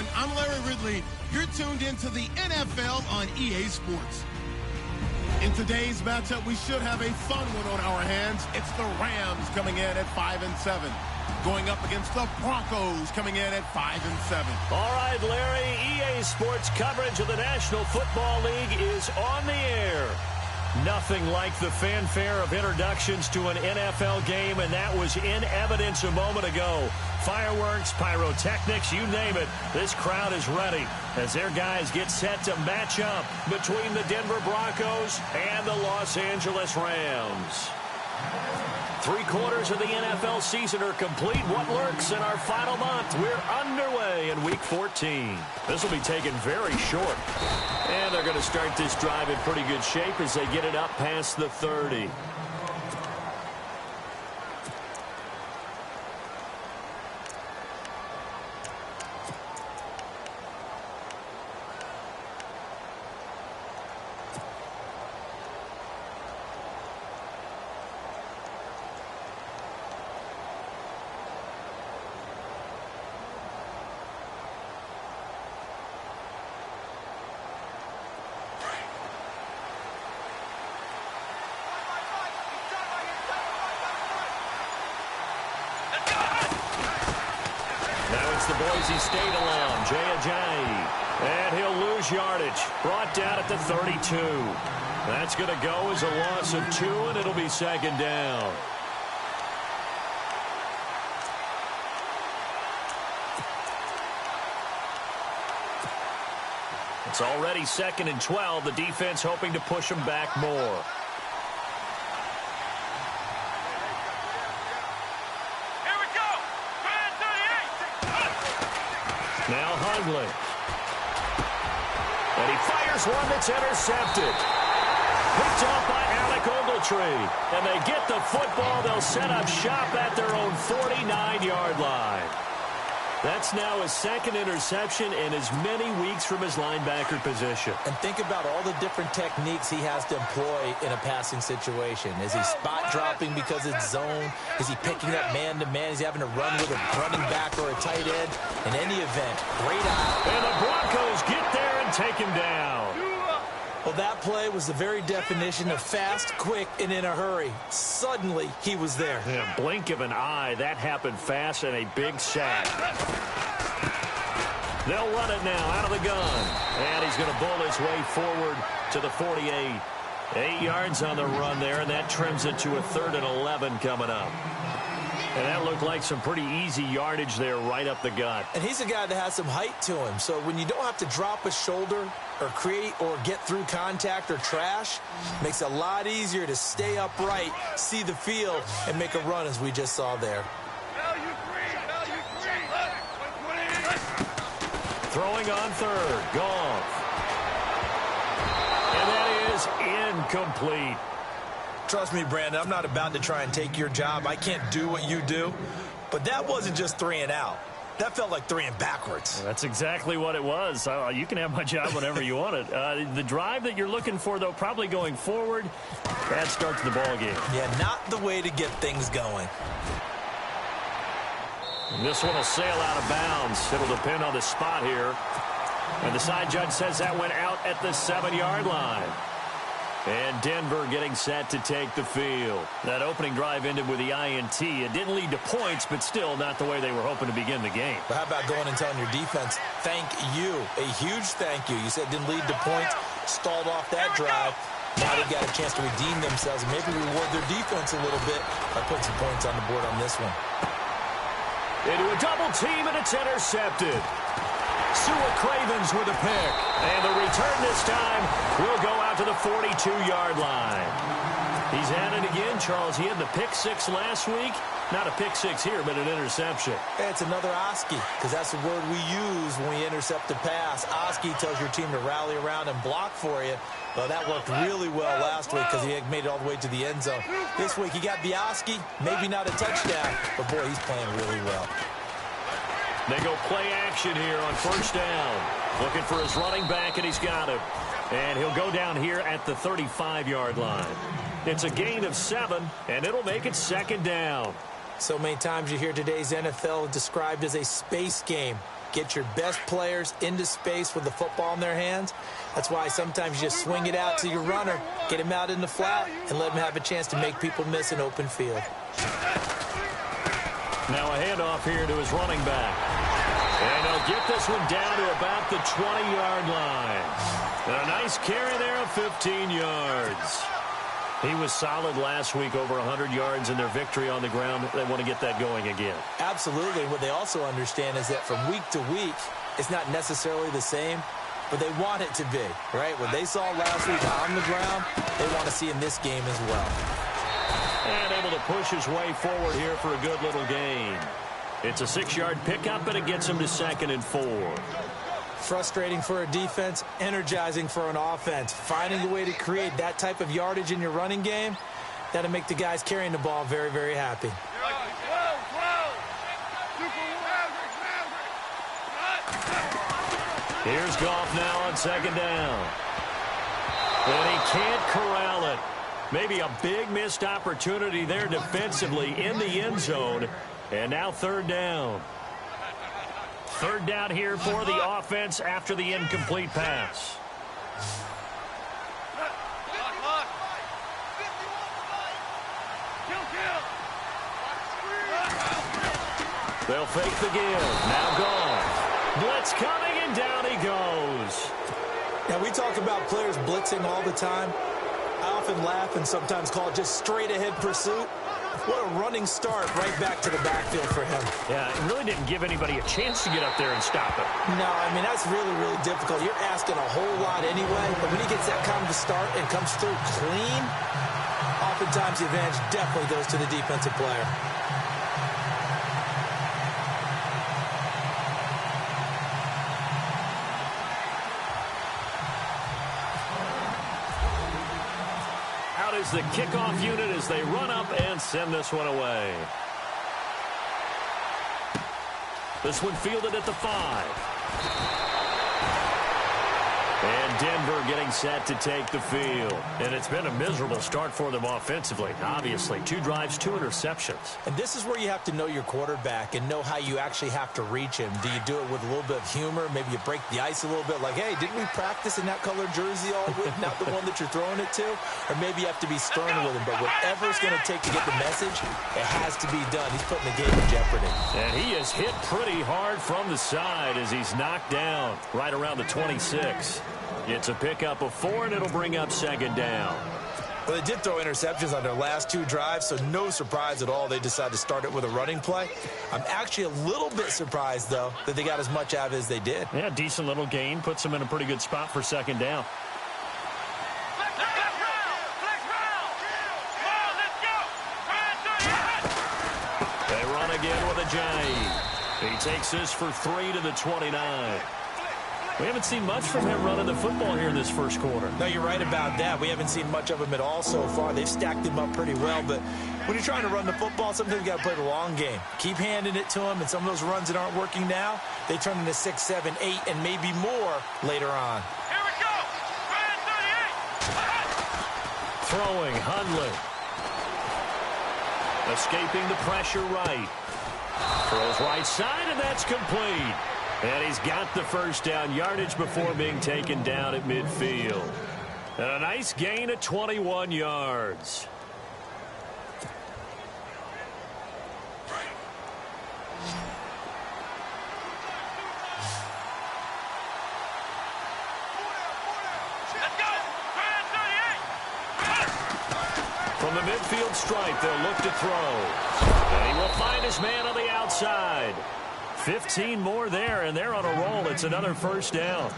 everyone. I'm Larry Ridley. You're tuned into the NFL on EA Sports. In today's matchup, we should have a fun one on our hands. It's the Rams coming in at 5-7. Going up against the Broncos coming in at 5-7. All right, Larry, EA Sports coverage of the National Football League is on the air. Nothing like the fanfare of introductions to an NFL game, and that was in evidence a moment ago. Fireworks, pyrotechnics, you name it. This crowd is ready as their guys get set to match up between the Denver Broncos and the Los Angeles Rams. 3/4 of the NFL season are complete. What lurks in our final month? We're underway in Week 14. This will be taken very short. And they're going to start this drive in pretty good shape as they get it up past the 30. The Boise State alum, Jay Ajayi. And he'll lose yardage. Brought down at the 32. That's going to go as a loss of 2, and it'll be second down. It's already 2nd and 12. The defense hoping to push them back more. Now Hundley. And he fires one that's intercepted. Picked off by Alec Ogletree. And they get the football. They'll set up shop at their own 49-yard line. That's now his 2nd interception in as many weeks from his linebacker position. And think about all the different techniques he has to employ in a passing situation. Is he spot dropping because it's zone? Is he picking up man-to-man? Is he having to run with a running back or a tight end? In any event, great eye. And the Broncos get there and take him down. Well, that play was the very definition of fast, quick, and in a hurry. Suddenly, he was there. In a blink of an eye, that happened fast and a big sack. They'll run it now out of the gun. And he's going to bull his way forward to the 48. 8 yards on the run there, and that trims it to a 3rd and 11 coming up. And that looked like some pretty easy yardage there right up the gut. And he's a guy that has some height to him. So when you don't have to drop a shoulder or create or get through contact or trash, makes it a lot easier to stay upright, see the field, and make a run as we just saw there. Throwing on 3rd. Goff. And that is incomplete. Trust me, Brandon, I'm not about to try and take your job. I can't do what you do. But that wasn't just 3 and out. That felt like 3 and backwards. Well, that's exactly what it was. You can have my job whenever you want it. The drive that you're looking for, though, probably going forward, that starts the ball game. Yeah, not the way to get things going. And this one will sail out of bounds. It'll depend on the spot here. And the side judge says that went out at the 7-yard line. And Denver getting set to take the field. That opening drive ended with the INT. It didn't lead to points, but still not the way they were hoping to begin the game. But how about going and telling your defense, thank you, a huge thank you. You said it didn't lead to points, stalled off that drive. Now they've got a chance to redeem themselves and maybe reward their defense a little bit by putting some points on the board on this one. Into a double team, and it's intercepted. Sua Cravens with a pick. And the return this time will go out to the 42-yard line. He's at it again, Charles. He had the pick 6 last week. Not a pick 6 here, but an interception. It's another Oski, because that's the word we use when we intercept a pass. Oski tells your team to rally around and block for you. Well, that worked really well last week because he had made it all the way to the end zone. This week he got the Oski, maybe not a touchdown, but boy, he's playing really well. They go play action here on 1st down. Looking for his running back, and he's got him. And he'll go down here at the 35-yard line. It's a gain of 7, and it'll make it 2nd down. So many times you hear today's NFL described as a space game. Get your best players into space with the football in their hands. That's why sometimes you just swing it out to your runner, get him out in the flat, and let him have a chance to make people miss an open field. Now a handoff here to his running back. And he'll get this one down to about the 20-yard line. And a nice carry there of 15 yards. He was solid last week, over 100 yards in their victory on the ground. They want to get that going again. Absolutely. What they also understand is that from week to week, it's not necessarily the same, but they want it to be, right? What they saw last week on the ground, they want to see in this game as well. And able to push his way forward here for a good little gain. It's a 6-yard pickup, and it gets him to 2nd and 4. Frustrating for a defense, energizing for an offense. Finding a way to create that type of yardage in your running game, that'll make the guys carrying the ball very, very happy. Here's Goff now on 2nd down. And he can't corral it. Maybe a big missed opportunity there defensively in the end zone. And now 3rd down. 3rd down here for the offense after the incomplete pass. They'll fake the give. Now Goff. Blitz coming, and down he goes. Now, we talk about players blitzing all the time. I often laugh and sometimes call it just straight-ahead pursuit. What a running start right back to the backfield for him. Yeah, it really didn't give anybody a chance to get up there and stop it. No, I mean, that's really, really difficult. You're asking a whole lot anyway, but when he gets that kind of a start and comes through clean, oftentimes the advantage definitely goes to the defensive player. Is the kickoff unit as they run up and send this one away. This one fielded at the 5. And Denver getting set to take the field. And it's been a miserable start for them offensively. Obviously, 2 drives, 2 interceptions. And this is where you have to know your quarterback and know how you actually have to reach him. Do you do it with a little bit of humor? Maybe you break the ice a little bit like, hey, didn't we practice in that colored jersey all week? Not the one that you're throwing it to? Or maybe you have to be stern with him. But whatever it's going to take to get the message, it has to be done. He's putting the game in jeopardy. And he is hit pretty hard from the side as he's knocked down right around the 26. It's a pickup of 4, and it'll bring up 2nd down. Well, they did throw interceptions on their last 2 drives, so no surprise at all they decided to start it with a running play. I'm actually a little bit surprised, though, that they got as much out of it as they did. Yeah, decent little gain. Puts them in a pretty good spot for 2nd down. They run again with a J. He takes this for 3 to the 29. We haven't seen much from him running the football here in this first quarter. No, you're right about that. We haven't seen much of him at all so far. They've stacked him up pretty well, but when you're trying to run the football, sometimes you got to play the long game. Keep handing it to him, and some of those runs that aren't working now, they turn into 6, 7, 8, and maybe more later on. Here we go! Ryan 38! Throwing, Hundley. Escaping the pressure right. Throws right side, and that's complete. And he's got the first down, yardage before being taken down at midfield. And a nice gain of 21 yards. Let's go! Ryan 38! From the midfield stripe, they'll look to throw. And he will find his man on the outside. 15 more there, and they're on a roll. It's another first down.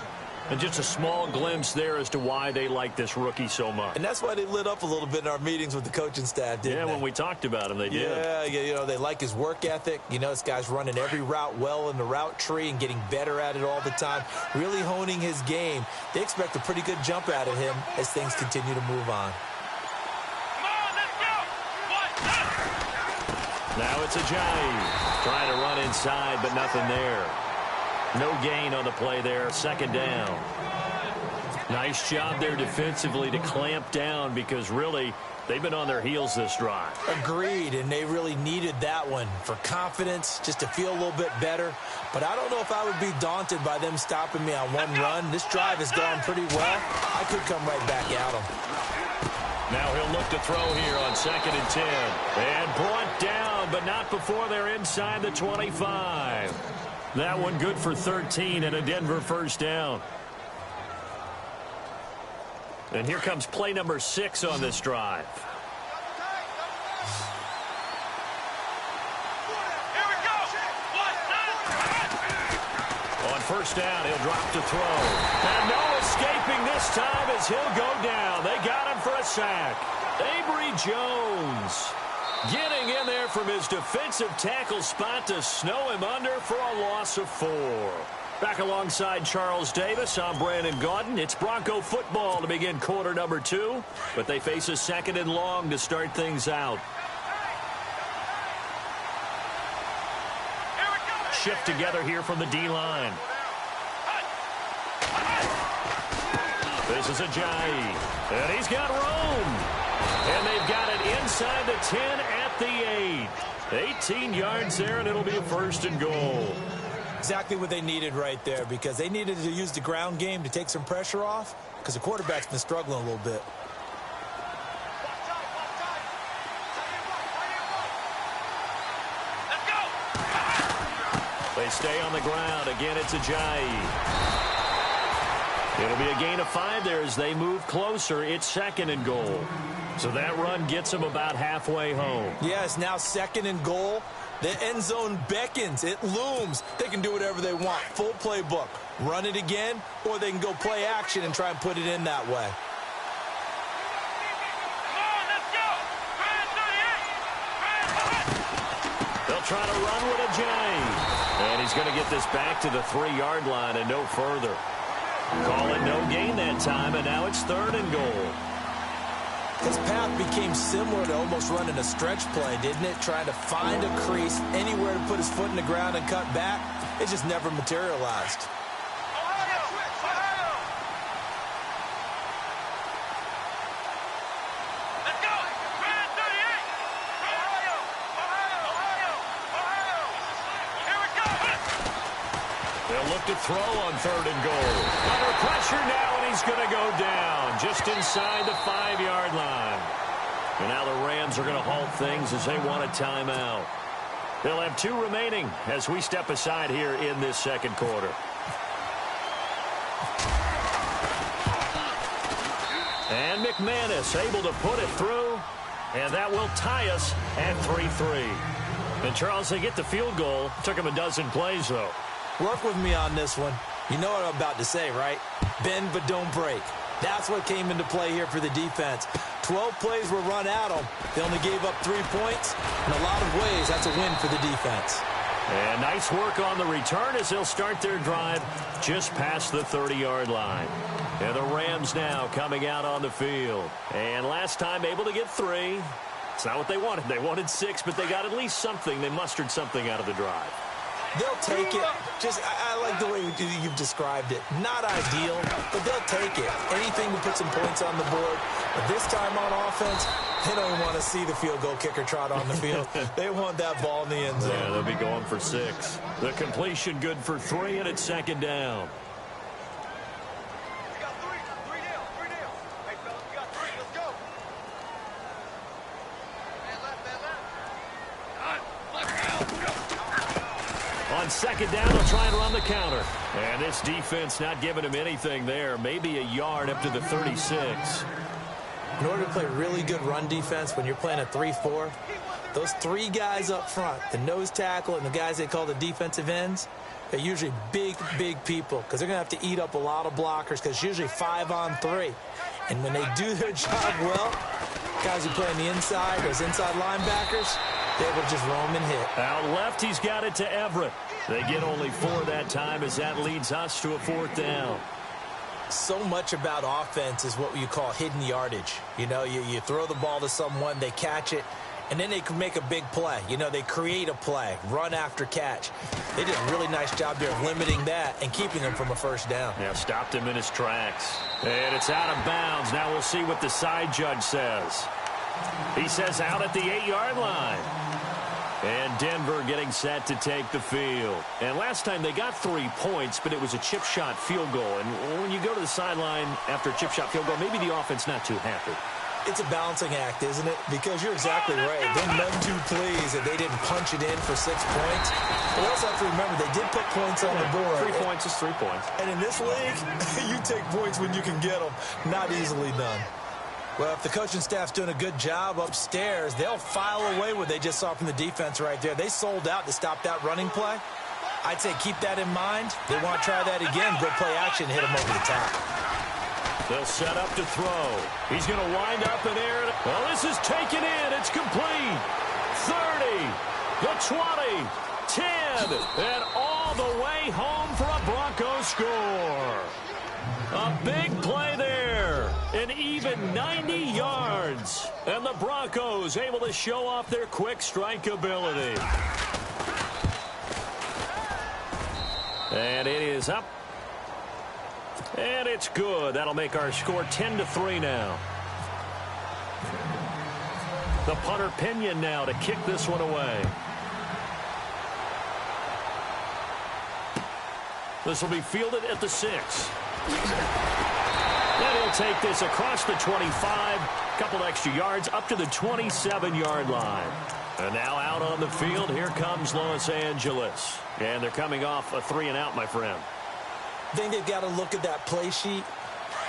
And just a small glimpse there as to why they like this rookie so much. And that's why they lit up a little bit in our meetings with the coaching staff, didn't they? Yeah, when we talked about him, they did. Yeah, you know, they like his work ethic. You know, this guy's running every route well in the route tree and getting better at it all the time, really honing his game. They expect a pretty good jump out of him as things continue to move on. Come on, let's go! Now it's a Giant. Trying to run inside, but nothing there. No gain on the play there. 2nd down. Nice job there defensively to clamp down because really they've been on their heels this drive. Agreed, and they really needed that one for confidence, just to feel a little bit better. But I don't know if I would be daunted by them stopping me on one run. This drive has gone pretty well. I could come right back at them. Now he'll look to throw here on 2nd and 10. And brought down, but not before they're inside the 25. That one good for 13 and a Denver first down. And here comes play number 6 on this drive. Here we go. On first down, he'll drop to throw. And no escaping this time as he'll go down. They got him for a sack. Avery Jones getting in there from his defensive tackle spot to snow him under for a loss of 4. Back alongside Charles Davis, I'm Brandon Gaudin. It's Bronco football to begin quarter number 2, but they face a 2nd and long to start things out. Shift together here from the D-line. This is Ajayi, and he's got room. And they've got it inside the 10 at the 8. 18 yards there, and it'll be a 1st and goal. Exactly what they needed right there, because they needed to use the ground game to take some pressure off, because the quarterback's been struggling a little bit. Let's go. They stay on the ground. Again, it's Ajayi. It'll be a gain of 5 there as they move closer. It's 2nd and goal. So that run gets them about halfway home. Yes, now 2nd and goal. The end zone beckons. It looms. They can do whatever they want. Full playbook. Run it again, or they can go play action and try and put it in that way. Come on, let's go. They'll try to run with Ajayi. And he's going to get this back to the 3-yard line and no further. Call it no gain that time, and now it's 3rd and goal. His path became similar to almost running a stretch play, didn't it? Trying to find a crease, anywhere to put his foot in the ground and cut back. It just never materialized. Let's go. Grand 38. Here we go. They'll look to throw on 3rd and goal. Under pressure now, and he's going to go down just inside the 5-yard line. And now the Rams are going to halt things as they want a timeout. They'll have 2 remaining as we step aside here in this 2nd quarter. And McManus able to put it through, and that will tie us at 3-3. And Charles, they get the field goal. Took him a dozen plays, though. Work with me on this one. You know what I'm about to say, right? Bend but don't break. That's what came into play here for the defense. 12 plays were run at them. They only gave up 3 points. In a lot of ways, that's a win for the defense. And nice work on the return as they'll start their drive just past the 30-yard line. And the Rams now coming out on the field. And last time able to get 3. It's not what they wanted. They wanted 6, but they got at least something. They mustered something out of the drive. They'll take it. I like the way you've described it. Not ideal, but they'll take it. Anything to put some points on the board. But this time on offense, they don't even want to see the field goal kicker trot on the field. They want that ball in the end zone. Yeah, they'll be going for 6. The completion good for 3, and it's 2nd down. We got 3. 3 down. 3 down. Hey, fellas, we got 3. Let's go. Man left. On 2nd down, they'll try and run the counter. And this defense not giving him anything there. Maybe a yard up to the 36. In order to play really good run defense when you're playing a 3-4, those 3 guys up front, the nose tackle and the guys they call the defensive ends, they're usually big people because they're going to have to eat up a lot of blockers because it's usually 5-on-3. And when they do their job well, guys who play on the inside, those inside linebackers, they're able to just roam and hit. Out left, he's got it to Everett. They get only 4 that time as that leads us to a 4th down. So much about offense is what you call hidden yardage. You know, you throw the ball to someone, they catch it, and then they can make a big play. You know, they create a play, run after catch. They did a really nice job there of limiting that and keeping him from a 1st down. Yeah, stopped him in his tracks. And it's out of bounds. Now we'll see what the side judge says. He says out at the 8-yard line. And Denver getting set to take the field. And last time they got 3 points, but it was a chip shot field goal. And when you go to the sideline after a chip shot field goal, maybe the offense not too happy. It's a balancing act, isn't it? Because you're exactly right. They're none too pleased that they didn't punch it in for 6 points. But we also have to remember they did put points on the board. 3 points is 3 points. And in this league, you take points when you can get them. Not easily done. Well, if the coaching staff's doing a good job upstairs, they'll file away what they just saw from the defense right there. They sold out to stop that running play. I'd say keep that in mind. They want to try that again. Go play action, hit them over the top. They'll set up to throw. He's going to wind up in air. Well, this is taken in. It's complete. 30, the 20, 10, and all the way home for a Broncos score. A big play there. An even 90 yards. And the Broncos able to show off their quick strike ability. And it is up. And it's good. That'll make our score 10-3 now. The punter Pinion now to kick this one away. This will be fielded at the 6. Then he'll take this across the 25. Couple extra yards up to the 27-yard line. And now out on the field, here comes Los Angeles. And they're coming off a 3-and-out, my friend. I think they've got to look at that play sheet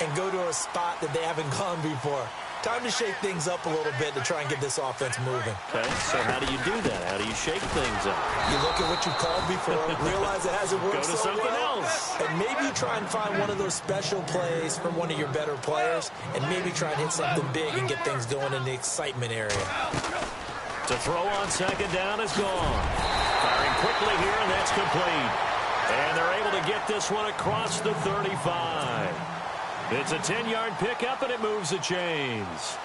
and go to a spot that they haven't gone before. Time to shake things up a little bit to try and get this offense moving. Okay, so how do you do that? How do you shake things up? You look at what you've called before, realize it hasn't worked Go to so something well, else. and maybe try and find one of those special plays from one of your better players, and maybe try and hit something big and get things going in the excitement area. To throw on second down is gone. Firing quickly here, and that's complete. And they're able to get this one across the 35. It's a 10-yard pickup, and it moves the chains.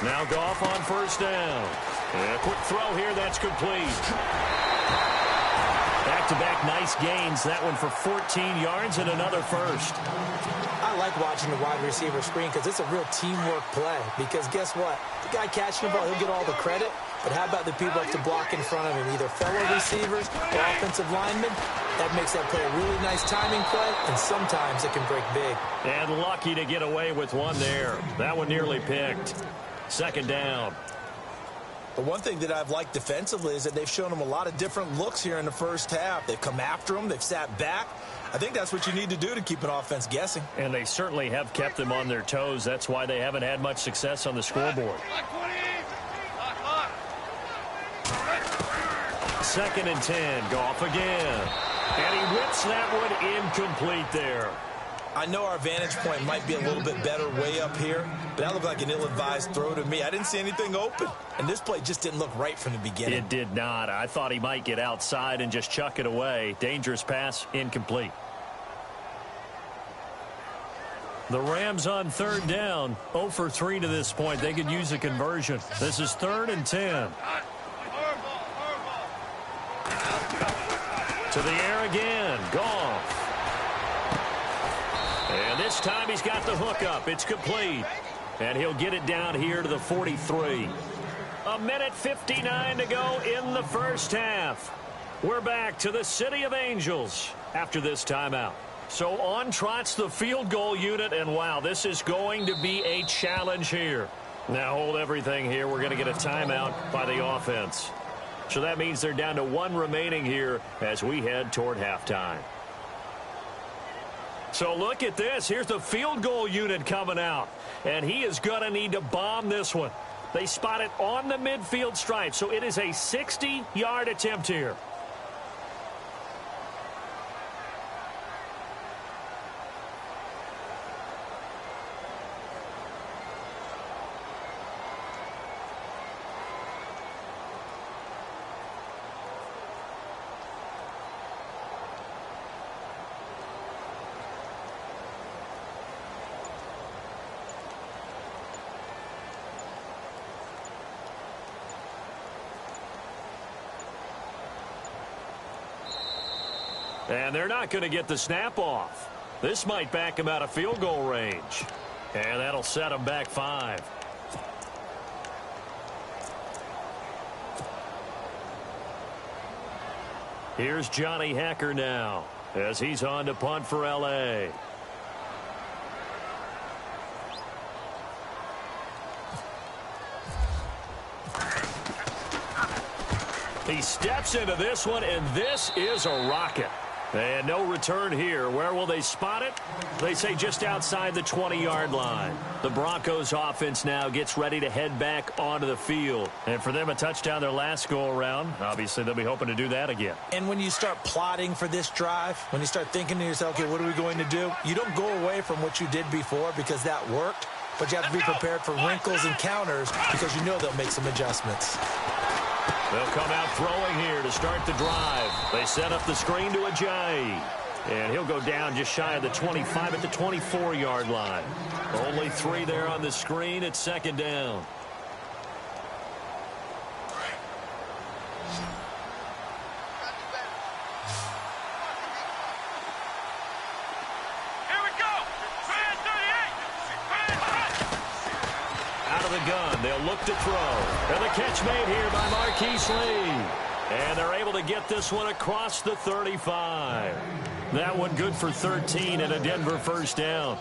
Now Goff on first down. And a quick throw here, that's complete. Back-to-back nice gains. That one for 14 yards and another first. I like watching the wide receiver screen because it's a real teamwork play. Because guess what? The guy catching the ball, he'll get all the credit. But how about the people have to block in front of him, either fellow receivers or offensive linemen? That makes that play a really nice timing play, and sometimes it can break big. And lucky to get away with one there. That one nearly picked. Second down. The one thing that I've liked defensively is that they've shown them a lot of different looks here in the first half. They've come after them. They've sat back. I think that's what you need to do to keep an offense guessing. And they certainly have kept them on their toes. That's why they haven't had much success on the scoreboard. Second and 10. Goff again. And he whips that one incomplete there. I know our vantage point might be a little bit better way up here, but that looked like an ill-advised throw to me. I didn't see anything open, and this play just didn't look right from the beginning. It did not. I thought he might get outside and just chuck it away. Dangerous pass, incomplete. The Rams on third down, 0 for 3 to this point. They could use a conversion. This is 3rd and 10. To the air again, Goff. And this time he's got the hook up. It's complete. And he'll get it down here to the 43. 1:59 to go in the first half. We're back to the City of Angels after this timeout. So on trots the field goal unit, and wow, this is going to be a challenge here. Now hold everything here. We're going to get a timeout by the offense. So that means they're down to 1 remaining here as we head toward halftime. So look at this. Here's the field goal unit coming out. And he is going to need to bomb this one. They spot it on the midfield stripe. So it is a 60-yard attempt here. And they're not going to get the snap off. This might back him out of field goal range. And that'll set him back 5. Here's Johnny Hacker now as he's on to punt for L.A. He steps into this one, and this is a rocket. And no return here. Where will they spot it? They say just outside the 20-yard line. The Broncos offense now gets ready to head back onto the field. And for them, a touchdown their last go-around. Obviously, they'll be hoping to do that again. And when you start plotting for this drive, when you start thinking to yourself, okay, what are we going to do? You don't go away from what you did before because that worked. But you have to be prepared for wrinkles and counters because you know they'll make some adjustments. They'll come out throwing here to start the drive. They set up the screen to Ajayi. And he'll go down just shy of the 25 at the 24-yard line. Only 3 there on the screen. It's second down. The gun. They'll look to throw. And the catch made here by Marquise Lee. And they're able to get this one across the 35. That one good for 13 and a Denver first down.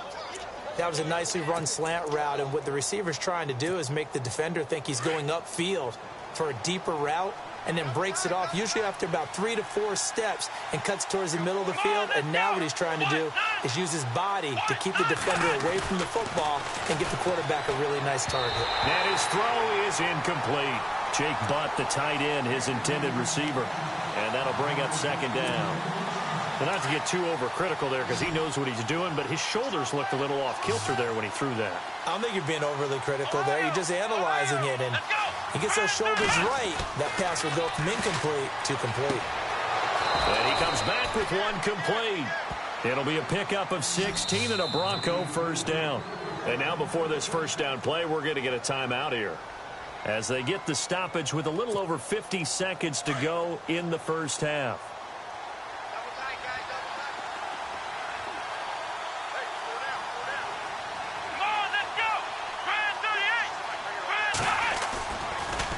That was a nicely run slant route, and what the receiver's trying to do is make the defender think he's going upfield for a deeper route and then breaks it off, usually after about 3 to 4 steps, and cuts towards the middle of the field. And now what he's trying to do is use his body to keep the defender away from the football and get the quarterback a really nice target. And his throw is incomplete. Jake Butt, the tight end, his intended receiver. And that'll bring up second down. And not to get too overcritical there because he knows what he's doing, but his shoulders looked a little off kilter there when he threw that. I don't think you're being overly critical there. You're just analyzing it, and he gets those shoulders right. That pass will go from incomplete to complete. And he comes back with one complete. It'll be a pickup of 16 and a Bronco first down. And now before this first down play, we're going to get a timeout here as they get the stoppage with a little over 50 seconds to go in the first half.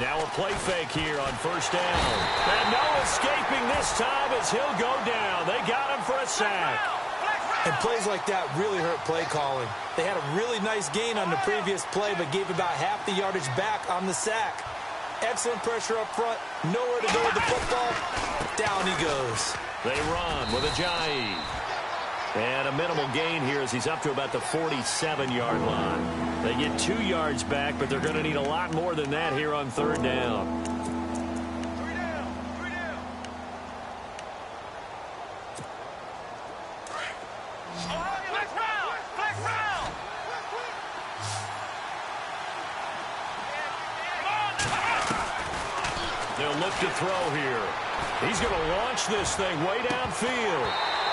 Now a play fake here on first down. And no escaping this time as he'll go down. They got him for a sack. And plays like that really hurt play calling. They had a really nice gain on the previous play, but gave about half the yardage back on the sack. Excellent pressure up front. Nowhere to go with the football. Down he goes. They run with Ajayi. And a minimal gain here as he's up to about the 47-yard line. They get 2 yards back, but they're going to need a lot more than that here on third down. They'll look to throw here. He's going to launch this thing way downfield.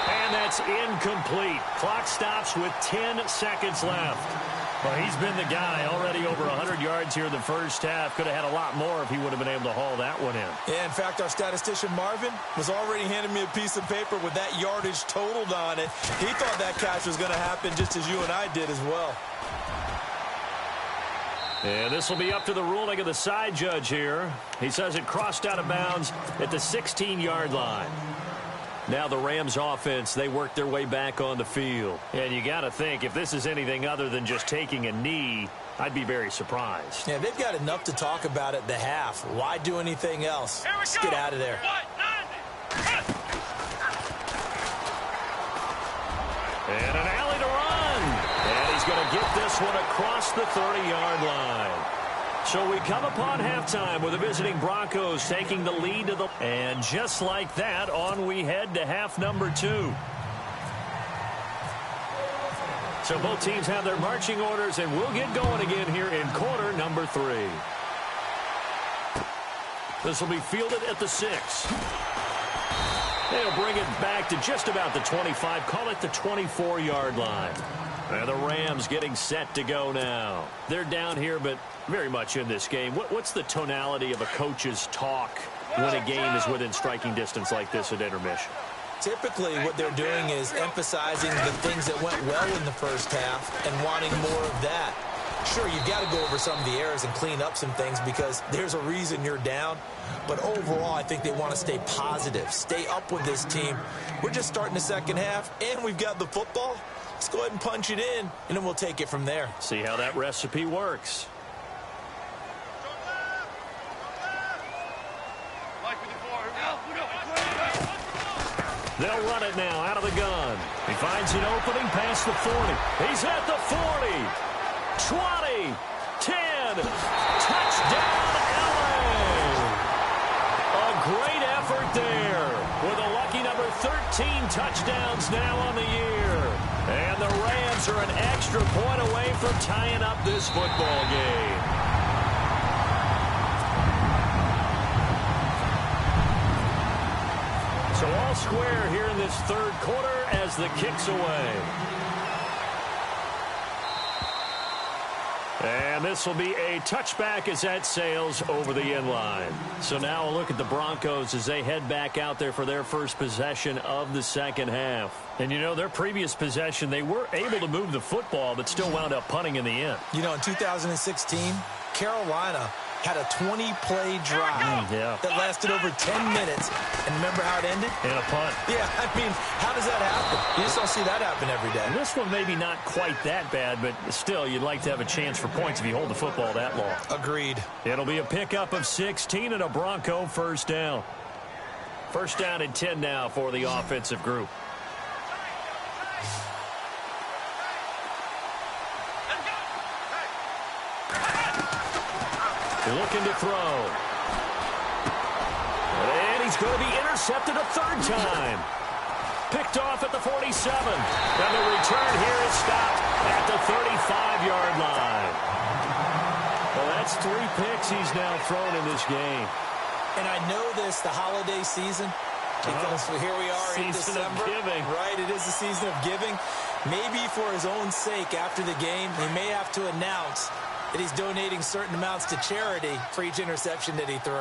And that's incomplete. Clock stops with 10 seconds left. Well, he's been the guy already over 100 yards here in the first half. Could have had a lot more if he would have been able to haul that one in. Yeah, in fact, our statistician Marvin was already handing me a piece of paper with that yardage totaled on it. He thought that catch was going to happen just as you and I did as well. And this will be up to the ruling of the side judge here. He says it crossed out of bounds at the 16-yard line. Now the Rams offense, they work their way back on the field. And you got to think, if this is anything other than just taking a knee, I'd be very surprised. Yeah, they've got enough to talk about at the half. Why do anything else? Let's get out of there. And an alley to run. And he's going to get this one across the 30-yard line. So we come upon halftime with the visiting Broncos taking the lead to the... And just like that, on we head to half number 2. So both teams have their marching orders, and we'll get going again here in quarter number 3. This will be fielded at the 6. They'll bring it back to just about the 25, call it the 24-yard line. And the Rams getting set to go now. They're down here, but very much in this game. What's the tonality of a coach's talk when a game is within striking distance like this at intermission? Typically, what they're doing is emphasizing the things that went well in the first half and wanting more of that. Sure, you've got to go over some of the errors and clean up some things because there's a reason you're down. But overall, I think they want to stay positive, stay up with this team. We're just starting the second half, and we've got the football. Let's go ahead and punch it in, and then we'll take it from there. See how that recipe works. They'll run it now out of the gun. He finds an opening past the 40. He's at the 40. 20. 10. Touchdown, LA. A great effort there with a lucky number 13 touchdowns now on the year. And the Rams are an extra point away from tying up this football game. So all square here in this third quarter as the kick's away. And this will be a touchback as that sails over the end line. So now a look at the Broncos as they head back out there for their first possession of the second half. And, you know, their previous possession, they were able to move the football but still wound up punting in the end. You know, in 2016, Carolina had a 20-play drive that lasted over 10 minutes. And remember how it ended? In a punt. Yeah, I mean, how does that happen? You just don't see that happen every day. And this one maybe not quite that bad, but still, you'd like to have a chance for points if you hold the football that long. Agreed. It'll be a pickup of 16 and a Bronco first down. First down and 10 now for the offensive group. Looking to throw. And he's going to be intercepted a third time. Picked off at the 47. And the return here is stopped at the 35-yard line. Well, that's 3 picks he's now thrown in this game. And I know this, the holiday season, because here we are in December. Season of giving. Right, it is the season of giving. Maybe for his own sake after the game, he may have to announce that he's donating certain amounts to charity for each interception that he threw.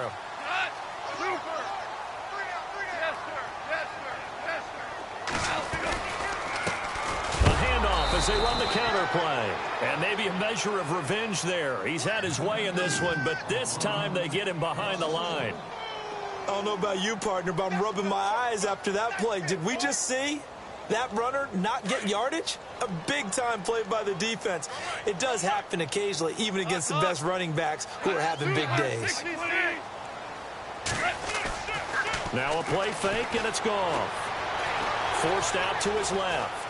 A handoff as they run the counter play. And maybe a measure of revenge there. He's had his way in this one, but this time they get him behind the line. I don't know about you, partner, but I'm rubbing my eyes after that play. Did we just see that runner not get yardage? A big-time play by the defense. It does happen occasionally, even against the best running backs who are having big days. Now a play fake, and it's gone. Forced out to his left.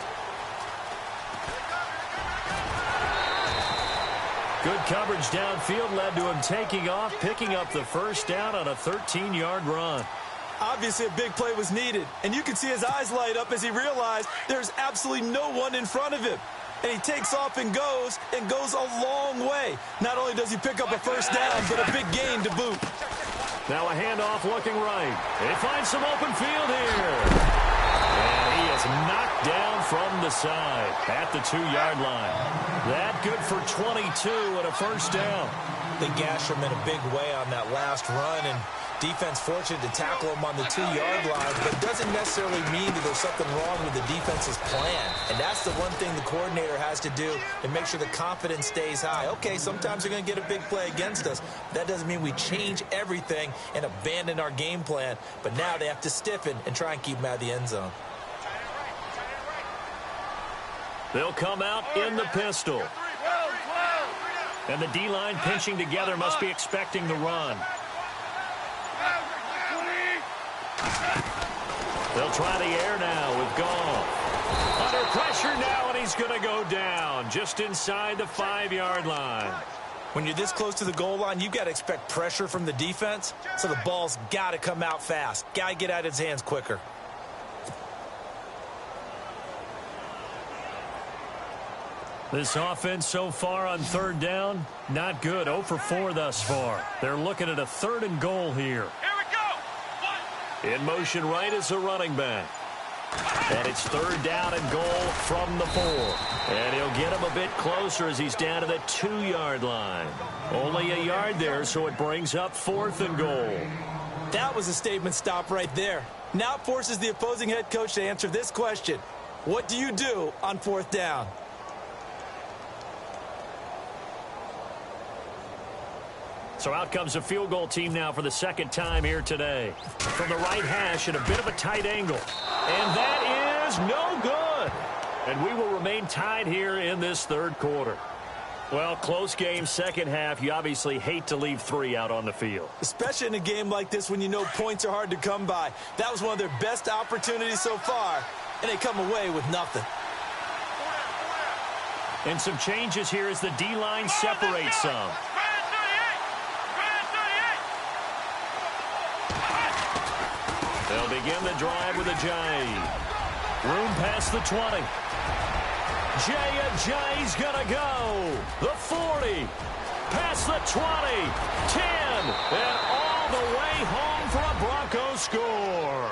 Good coverage downfield led to him taking off, picking up the first down on a 13-yard run. Obviously, a big play was needed, and you can see his eyes light up as he realized there's absolutely no one in front of him. And he takes off and goes a long way. Not only does he pick up a first down, but a big gain to boot. Now a handoff looking right. He finds some open field here. And he is knocked down from the side at the 2-yard line. That good for 22 and a first down. They gashed him in a big way on that last run, and defense fortunate to tackle him on the 2-yard line, but it doesn't necessarily mean that there's something wrong with the defense's plan. And that's the one thing the coordinator has to do to make sure the confidence stays high. Okay, sometimes they're going to get a big play against us. That doesn't mean we change everything and abandon our game plan. But now they have to stiffen and try and keep him out of the end zone. They'll come out in the pistol. And the D-line pinching together must be expecting the run. They'll try the air now with Goff. Under pressure now, and he's going to go down just inside the 5-yard line. When you're this close to the goal line, you've got to expect pressure from the defense, so the ball's got to come out fast. Got to get out of his hands quicker. This offense so far on third down, not good. 0 for 4 thus far. They're looking at a 3rd and goal here. In motion right is the running back. And it's 3rd down and goal from the 4. And he'll get him a bit closer as he's down to the 2-yard line. Only a yard there, so it brings up 4th and goal. That was a statement stop right there. Now it forces the opposing head coach to answer this question. What do you do on 4th down? So out comes a field goal team now for the second time here today. From the right hash at a bit of a tight angle. And that is no good. And we will remain tied here in this third quarter. Well, close game, second half. You obviously hate to leave 3 out on the field. Especially in a game like this when you know points are hard to come by. That was one of their best opportunities so far, and they come away with nothing. And some changes here as the D-line separates some. They'll begin the drive with Ajayi. Room past the 20. Ajayi's gonna go. The 40. Past the 20. 10. And all the way home for a Broncos score.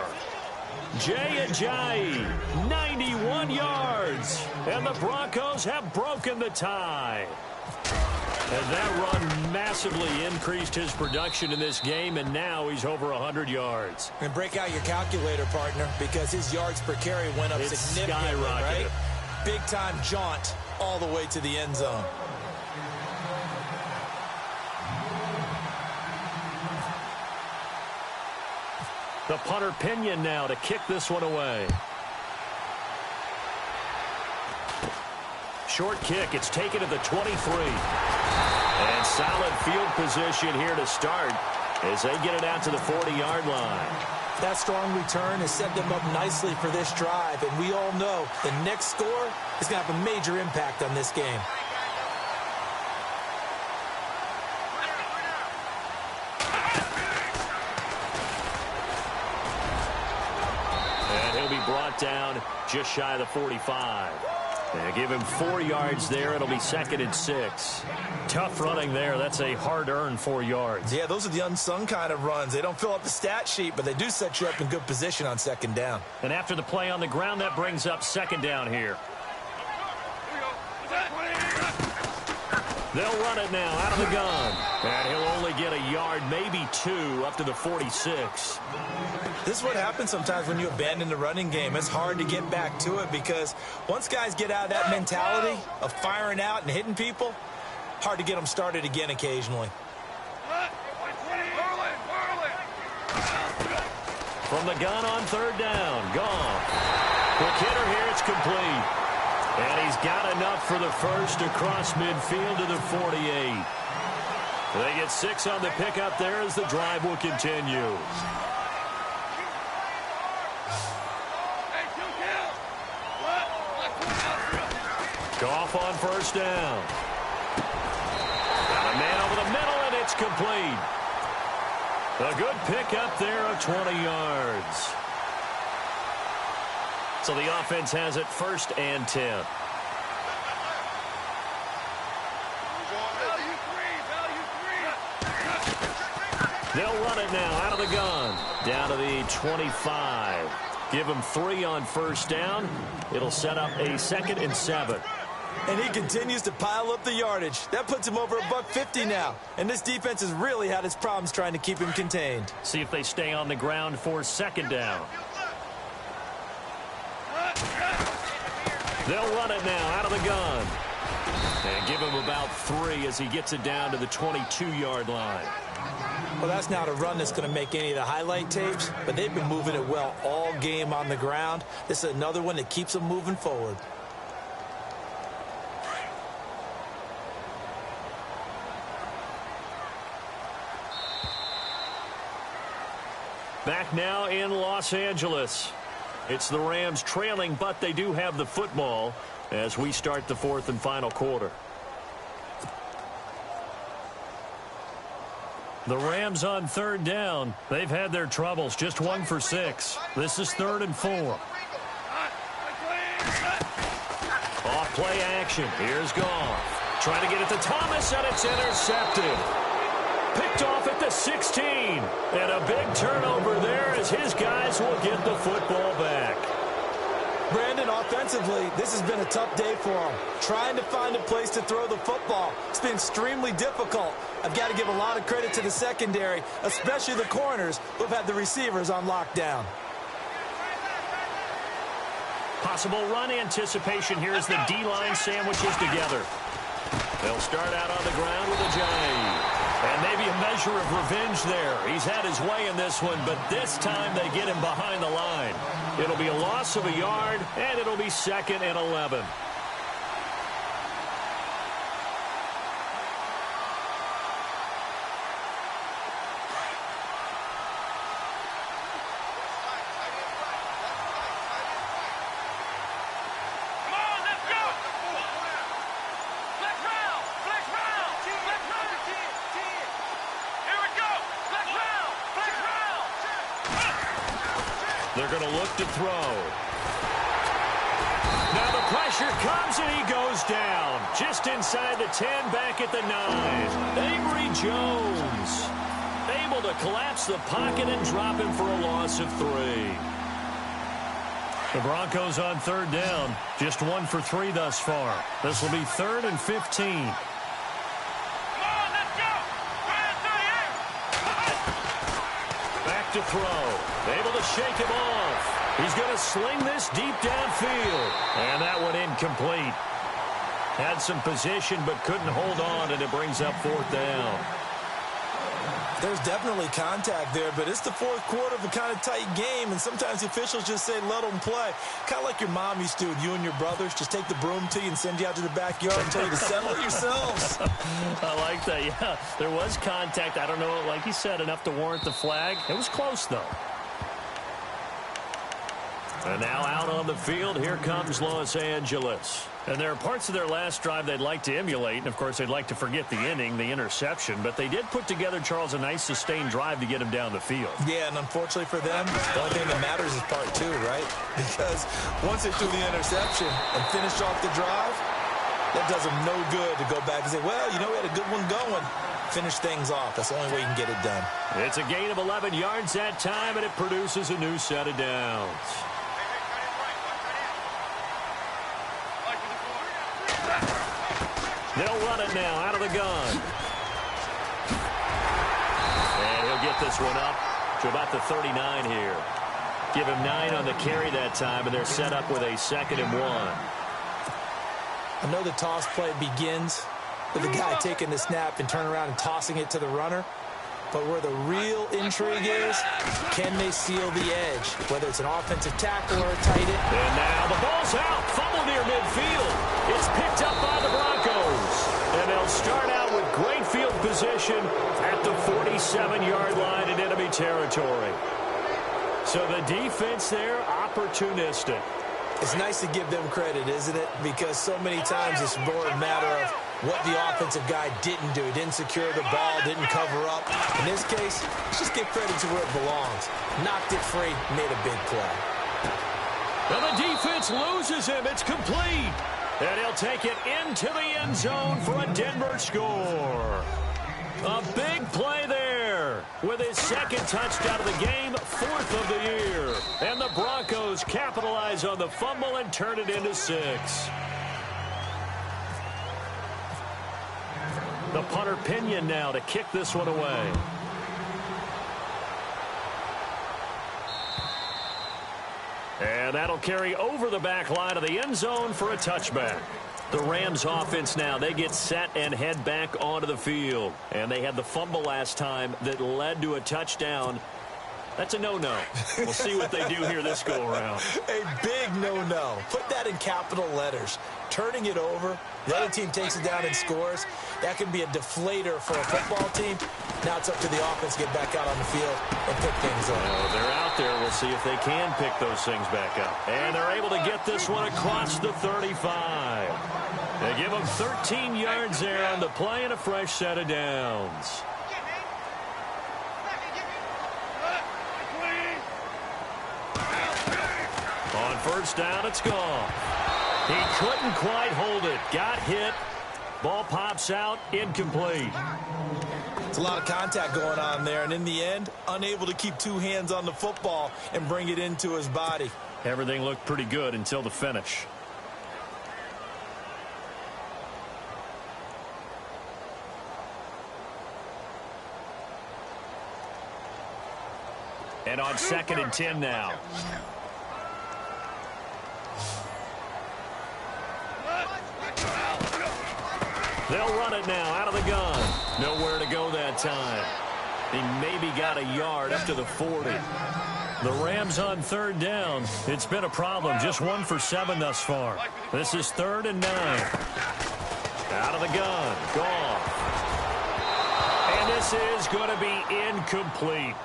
Ajayi, 91 yards. And the Broncos have broken the tie. And that run massively increased his production in this game, and now he's over 100 yards. And break out your calculator, partner, because his yards per carry went up significantly, right? Big-time jaunt all the way to the end zone. The punter Pinion now to kick this one away. Short kick. It's taken to the 23. And solid field position here to start as they get it out to the 40-yard line. That strong return has set them up nicely for this drive, and we all know the next score is going to have a major impact on this game. And he'll be brought down just shy of the 45. They give him 4 yards there. It'll be 2nd and 6. Tough running there. That's a hard-earned 4 yards. Yeah, those are the unsung kind of runs. They don't fill up the stat sheet, but they do set you up in good position on 2nd down. And after the play on the ground, that brings up 2nd down here. They'll run it now out of the gun. And he'll only get a yard, maybe 2, up to the 46. This is what happens sometimes when you abandon the running game. It's hard to get back to it because once guys get out of that mentality of firing out and hitting people, hard to get them started again occasionally. From the gun on 3rd down, gone. Quick hitter here, it's complete. And he's got enough for the first across midfield to the 48. They get 6 on the pickup there as the drive will continue. Goff on 1st down. Got a man over the middle, and it's complete. A good pickup there of 20 yards. So the offense has it 1st and 10. They'll run it now out of the gun. Down to the 25. Give him 3 on 1st down. It'll set up a 2nd and 7. And he continues to pile up the yardage. That puts him over $150 now. And this defense has really had its problems trying to keep him contained. See if they stay on the ground for 2nd down. They'll run it now out of the gun. And give him about 3 as he gets it down to the 22-yard line. Well, that's not a run that's going to make any of the highlight tapes, but they've been moving it well all game on the ground. This is another one that keeps them moving forward. Back now in Los Angeles. It's the Rams trailing, but they do have the football as we start the 4th and final quarter. The Rams on 3rd down. They've had their troubles. Just 1 for 6. This is 3rd and 4. Off play action. Here's Goff. Trying to get it to Thomas, and it's intercepted. Picked off at the 16. And a big turnover there as his guys will get the football back. Brandon, offensively, this has been a tough day for him. Trying to find a place to throw the football. It's been extremely difficult. I've got to give a lot of credit to the secondary, especially the corners who have had the receivers on lockdown. Possible run anticipation here as the D-line sandwiches together. They'll start out on the ground with a J. And maybe a measure of revenge there. He's had his way in this one, but this time they get him behind the line. It'll be a loss of a yard, and it'll be 2nd and 11. They're going to look to throw. Now the pressure comes and he goes down. Just inside the 10, back at the 9. Avery Jones able to collapse the pocket and drop him for a loss of 3. The Broncos on 3rd down. Just 1 for 3 thus far. This will be 3rd and 15. To throw. Able to shake him off. He's going to sling this deep downfield. And that one incomplete. Had some position but couldn't hold on, and it brings up 4th down. There's definitely contact there, but it's the 4th quarter of a kind of tight game, and sometimes the officials just say let them play. Kind of like your mom used to with you and your brothers. Just take the broom to you and send you out to the backyard and tell you to settle it yourselves. I like that, yeah. There was contact. I don't know, like you said, enough to warrant the flag. It was close, though. And now out on the field, here comes Los Angeles. And there are parts of their last drive they'd like to emulate. And, of course, they'd like to forget the inning, the interception. But they did put together, Charles, a nice sustained drive to get him down the field. Yeah, and unfortunately for them, the only thing that matters is part 2, right? Because once they threw the interception and finished off the drive, that does them no good to go back and say, well, you know, we had a good one going. Finish things off. That's the only way you can get it done. It's a gain of 11 yards that time, and it produces a new set of downs. They'll run it now out of the gun. And he'll get this one up to about the 39 here. Give him 9 on the carry that time, and they're set up with a 2nd and 1. I know the toss play begins with the guy taking the snap and turning around and tossing it to the runner. But where the real intrigue is, can they seal the edge? Whether it's an offensive tackle or a tight end. And now the ball's out. Fumble near midfield. It's picked up by the Broncos. And they'll start out with great field position at the 47-yard line in enemy territory. So the defense there, opportunistic. It's nice to give them credit, isn't it? Because so many times it's more a matter of what the offensive guy didn't do. He didn't secure the ball, didn't cover up. In this case, let's just give credit to where it belongs. Knocked it free, made a big play. Well, the defense loses him. It's complete. And he'll take it into the end zone for a Denver score. A big play there with his 2nd touchdown of the game, 4th of the year. And the Broncos capitalize on the fumble and turn it into 6. The punter Pinion now to kick this one away. And that'll carry over the back line of the end zone for a touchback. The Rams offense now, they get set and head back onto the field. And they had the fumble last time that led to a touchdown. That's a no-no. We'll see what they do here this go-around. A big no-no. Put that in capital letters. Turning it over, the other team takes it down and scores. That can be a deflator for a football team. Now it's up to the offense to get back out on the field and pick things up. Well, they're out there. We'll see if they can pick those things back up. And they're able to get this one across the 35. They give them 13 yards there on the play and a fresh set of downs. On 1st down, it's gone. He couldn't quite hold it. Got hit. Ball pops out. Incomplete. It's a lot of contact going on there, and in the end, unable to keep 2 hands on the football and bring it into his body. Everything looked pretty good until the finish. And on 2nd and 10 now. They'll run it now out of the gun. Nowhere to go that time. He maybe got a yard up to the 40. The Rams on third down. It's been a problem. Just 1 for 7 thus far. This is 3rd and 9. Out of the gun. Goff. And this is going to be incomplete.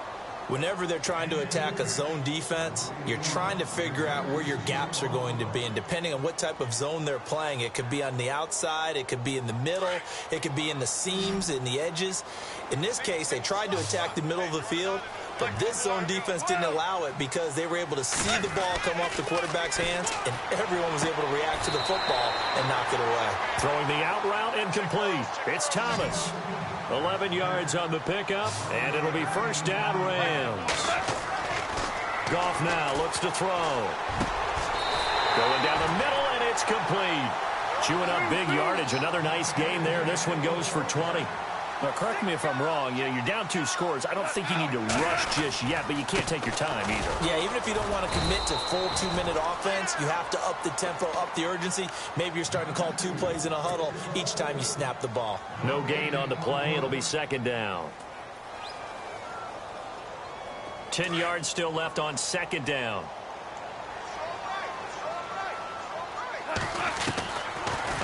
Whenever they're trying to attack a zone defense, you're trying to figure out where your gaps are going to be. And depending on what type of zone they're playing, it could be on the outside, it could be in the middle, it could be in the seams, in the edges. In this case, they tried to attack the middle of the field, but this zone defense didn't allow it because they were able to see the ball come off the quarterback's hands, and everyone was able to react to the football and knock it away. Throwing the out route incomplete. It's Thomas. 11 yards on the pickup, and it'll be first down Rams. Goff now looks to throw. Going down the middle, and it's complete. Chewing up big yardage. Another nice game there. This one goes for 20. Now, correct me if I'm wrong. You know, you're down 2 scores. I don't think you need to rush just yet, but you can't take your time either. Yeah, even if you don't want to commit to full 2-minute offense, you have to up the tempo, up the urgency. Maybe you're starting to call 2 plays in a huddle each time you snap the ball. No gain on the play. It'll be 2nd down. 10 yards still left on 2nd down.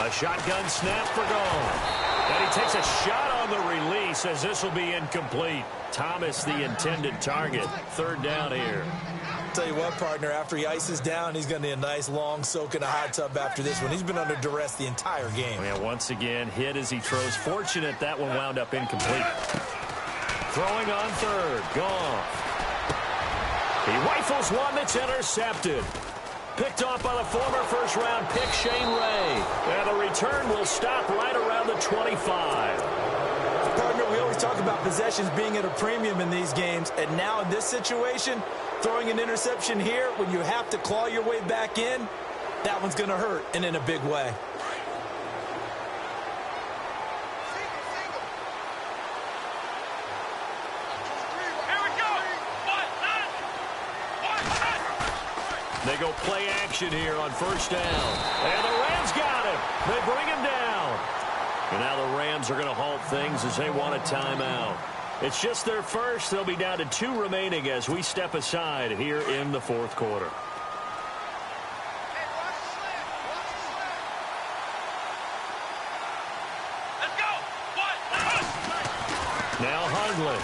A shotgun snap for goal. And he takes a shot on the release as this will be incomplete. Thomas, the intended target. 3rd down here. Tell you what, partner, after he ices down, he's going to need a nice long soak in a hot tub after this one. He's been under duress the entire game. Yeah, once again, hit as he throws. Fortunate that one wound up incomplete. Throwing on 3rd. Gone. He rifles one that's intercepted. Picked off by the former first-round pick, Shane Ray. And the return will stop right around the 25. Partner, we always talk about possessions being at a premium in these games. And now in this situation, throwing an interception here when you have to claw your way back in, that one's going to hurt, and in a big way. They go play action here on 1st down. And the Rams got him. They bring him down. And now the Rams are going to halt things as they want a timeout. It's just their first. They'll be down to 2 remaining as we step aside here in the 4th quarter. Let's go. Now Hundley.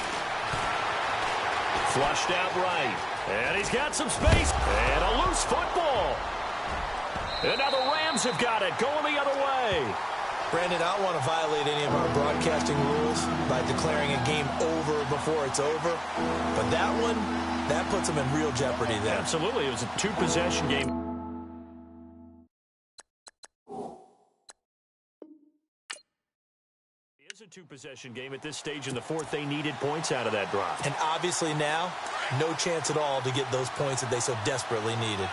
Flushed out right. And he's got some space. And a loose football. And now the Rams have got it. Going the other way. Brandon, I don't want to violate any of our broadcasting rules by declaring a game over before it's over. But that one, that puts them in real jeopardy there. Absolutely. It was a 2-possession game. It is a 2-possession game at this stage in the 4th. They needed points out of that drive. And obviously now, no chance at all to get those points that they so desperately needed.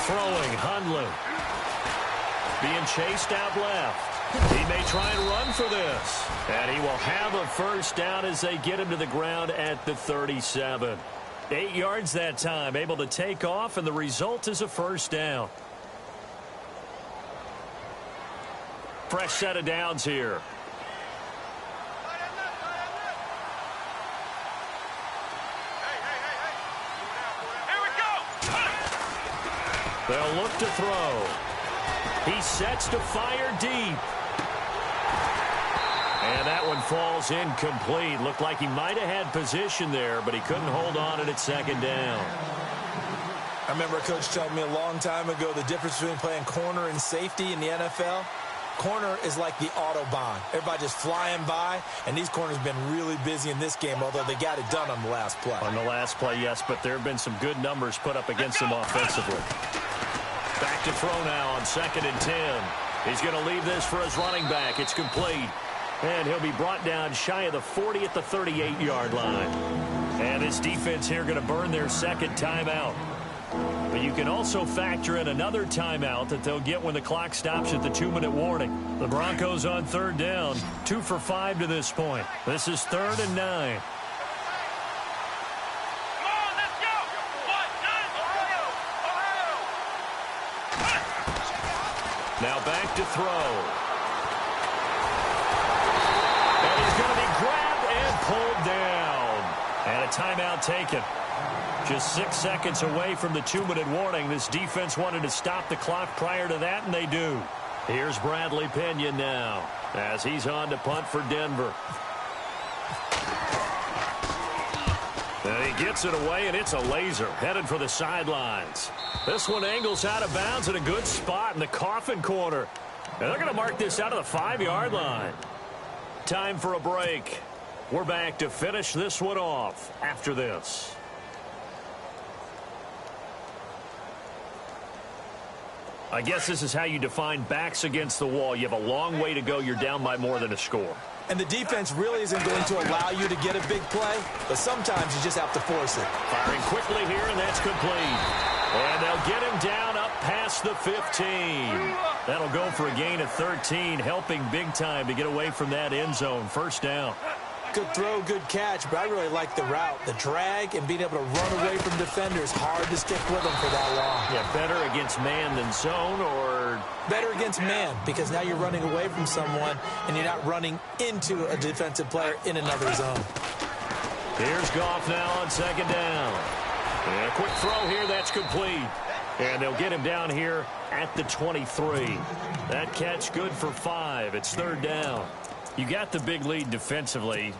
Throwing, Hundley. Being chased out left. He may try and run for this. And he will have a 1st down as they get him to the ground at the 37. 8 yards that time, able to take off, and the result is a 1st down. Fresh set of downs here. They'll look to throw. He sets to fire deep. And that one falls incomplete. Looked like he might have had position there, but he couldn't hold on at 2nd down. I remember a coach telling me a long time ago the difference between playing corner and safety in the NFL. Corner is like the Autobahn. Everybody just flying by, and these corners have been really busy in this game, although they got it done on the last play. On the last play, yes, but there have been some good numbers put up against them offensively. Back to throw now on 2nd and 10. He's going to leave this for his running back. It's complete. And he'll be brought down shy of the 40 at the 38-yard line. And this defense here going to burn their 2nd timeout. But you can also factor in another timeout that they'll get when the clock stops at the 2-minute warning. The Broncos on 3rd down, 2 for 5 to this point. This is 3rd and 9. Now back to throw. And he's going to be grabbed and pulled down. And a timeout taken. Just 6 seconds away from the 2-minute warning. This defense wanted to stop the clock prior to that, and they do. Here's Bradley Pena now as he's on to punt for Denver. And he gets it away, and it's a laser headed for the sidelines. This one angles out of bounds in a good spot in the coffin corner. And they're going to mark this out of the 5-yard line. Time for a break. We're back to finish this one off after this. I guess this is how you define backs against the wall. You have a long way to go. You're down by more than a score. And the defense really isn't going to allow you to get a big play, but sometimes you just have to force it. Firing quickly here, and that's complete. And they'll get him down up past the 15. That'll go for a gain of 13, helping big time to get away from that end zone. First down. Good throw, good catch, but I really like the route. The drag and being able to run away from defenders, hard to stick with them for that long. Yeah, better against man than zone, or? Better against man, because now you're running away from someone and you're not running into a defensive player in another zone. Here's Goff now on second down. And a quick throw here, that's complete. And they'll get him down here at the 23. That catch good for 5. It's third down. You got the big lead defensively,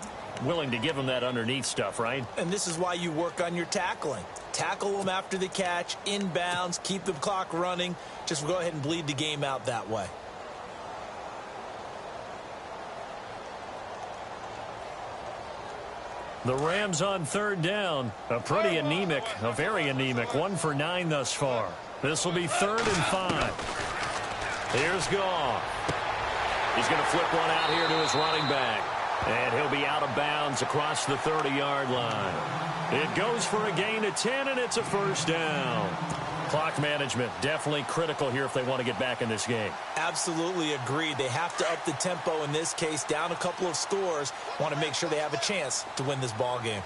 willing to give them that underneath stuff, right? And this is why you work on your tackling. Tackle them after the catch, inbounds, keep the clock running. Just go ahead and bleed the game out that way. The Rams on third down. A very anemic. 1 for 9 thus far. This will be 3rd and 5. Here's Goff. He's going to flip one out here to his running back. And he'll be out of bounds across the 30-yard line. It goes for a gain of 10, and it's a first down. Clock management definitely critical here if they want to get back in this game. Absolutely agreed. They have to up the tempo in this case, down a couple of scores. Want to make sure they have a chance to win this ball game.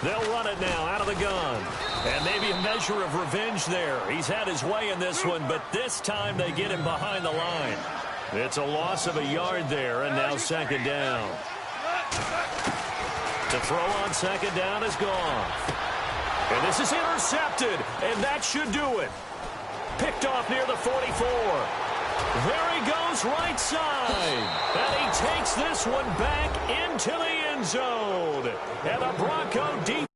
They'll run it now out of the gun. And maybe a measure of revenge there. He's had his way in this one, but this time they get him behind the line. It's a loss of a yard there, and now second down. To throw on second down is Goff. And this is intercepted, and that should do it. Picked off near the 44. There he goes right side. And he takes this one back into the end zone. And the Bronco defense